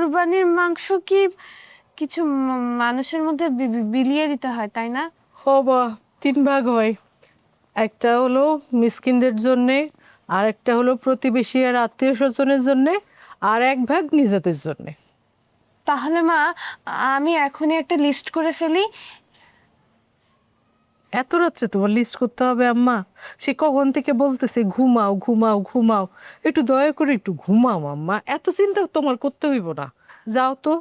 কুরবানির মাংস কি কিছু মানুষের মধ্যে বিলিয়ে দিতে হয় তাই না? বা 3 ভাগ হয়। একটা হলো মিসকিনদের জন্যে, আর একটা হলো প্রতিবেশী আর আত্মীয় স্বজনের জন্যে, আর 1 ভাগ নিজেদের জন্যে। তাহলে মা আমি এখনই একটা লিস্ট করে ফেলি। এত রাত্রে তোমার লিস্ট করতে হবে আম্মা? সে কখন থেকে বলতেছে ঘুমাও ঘুমাও ঘুমাও। একটু দয়া করে একটু ঘুমাও আম্মা, এত চিন্তা তোমার করতে হইব না। যাও তো,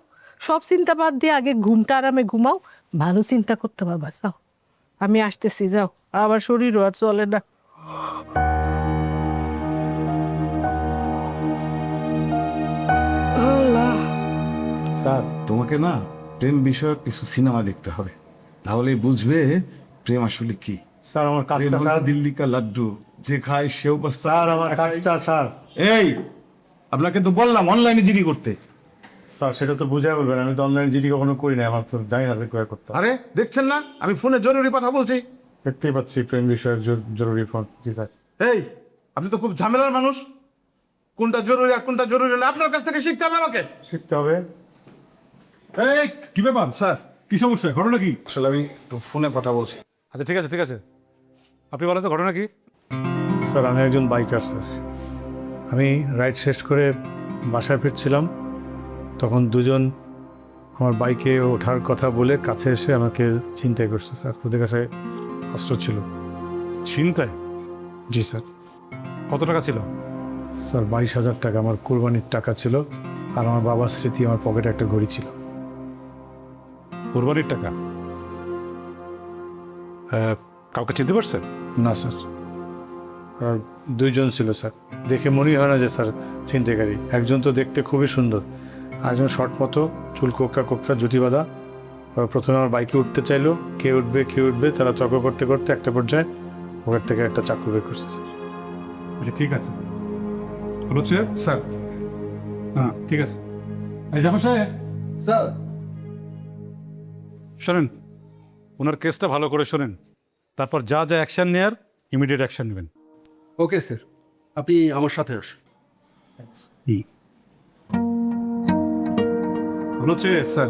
সব চিন্তা বাদ দিয়ে আগে ঘুমটা আরামে ঘুমাও, ভালো চিন্তা করতে পারবা। যাও, আমি আসতেছি, যাও। আবার শরীরও আর চলে না। স্যার তোমাকে না প্রেম বিষয়ক কিছু সিনেমা দেখতে হবে, তাহলেই বুঝবে প্রেম আসলে কি। স্যার আমার কাজটা স্যার। দিল্লি কা লাড্ডু যে খায় সেও বা স্যার আমার কাজটা স্যার। এই আপনাকে তো বললাম অনলাইনে জিডি করতে। স্যার সেটা তো বুঝাই বলবেন, আমি তো অনলাইন জিডি কখনো করি না, আমার তো জানি না কয়ে করতে হয়। আরে দেখছেন না আমি ফোনে জরুরি কথা বলছি। দেখতেই পাচ্ছি প্রেম বিষয়ের জরুরি ফোন। জি স্যার। এই আপনি তো খুব ঝামেলার মানুষ, কোনটা জরুরি আর কোনটা জরুরি না আপনার কাছ থেকে শিখতে হবে আমাকে। শিখতে হবে। এই কি ব্যাপার স্যার কি সমস্যা, ঘটনা কি? আসলে আমি একটু ফোনে কথা বলছি। আচ্ছা ঠিক আছে ঠিক আছে, আপনি বলেন তো ঘটনা কি? স্যার আমি একজন বাইকার স্যার। আমি রাইড শেষ করে বাসায় ফিরছিলাম, তখন দুজন আমার বাইকে ওঠার কথা বলে কাছে এসে আমাকে ছিনতাই করছে স্যার। ওদের কাছে অস্ত্র ছিল। ছিনতাই? জি স্যার। কত টাকা ছিল? স্যার 22,000 টাকা আমার কোরবানির টাকা ছিল, আর আমার বাবার স্মৃতি আমার পকেটে একটা ঘড়ি ছিল। কোরবানির টাকা? কাউকে চিনতে পারছেন? না স্যার, দুইজন ছিল স্যার। দেখে মনেই হয় না যে স্যার ছিনতাইকারী। একজন তো দেখতে খুবই সুন্দর, একজন শর্ট মতো, চুল কোকড়া কোকড়া, জুটি বাঁধা। ওরা প্রথমে আমার বাইকে উঠতে চাইলো, কে উঠবে, তারা তর্ক করতে করতে একটা পর্যায়ে ওখান থেকে একটা চাকু বের করছে স্যার। আচ্ছা ঠিক আছে, হচ্ছে স্যার হ্যাঁ ঠিক আছে। এই জামা সাহেব স্যার শোনেন, ওনার কেসটা ভালো করে শোনেন, তারপর যা যা অ্যাকশন নেয়ার ইমিডিয়েট অ্যাকশন নেবেন। ওকে স্যার, আপনি আমার সাথে আসুন। হচ্ছে স্যার।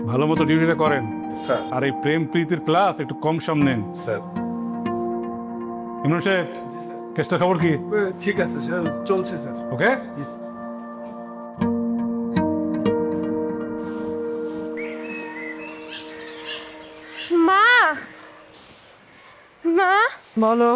ভালো মতো ডিউটিটা করেন স্যার। আর এই প্রেম প্রীতির ক্লাস একটু কম সম নেন। স্যার। ইমরান সাহেব কেসটার খবর কি? ঠিক আছে স্যার, চলছে স্যার। ওকে মা মা বলো।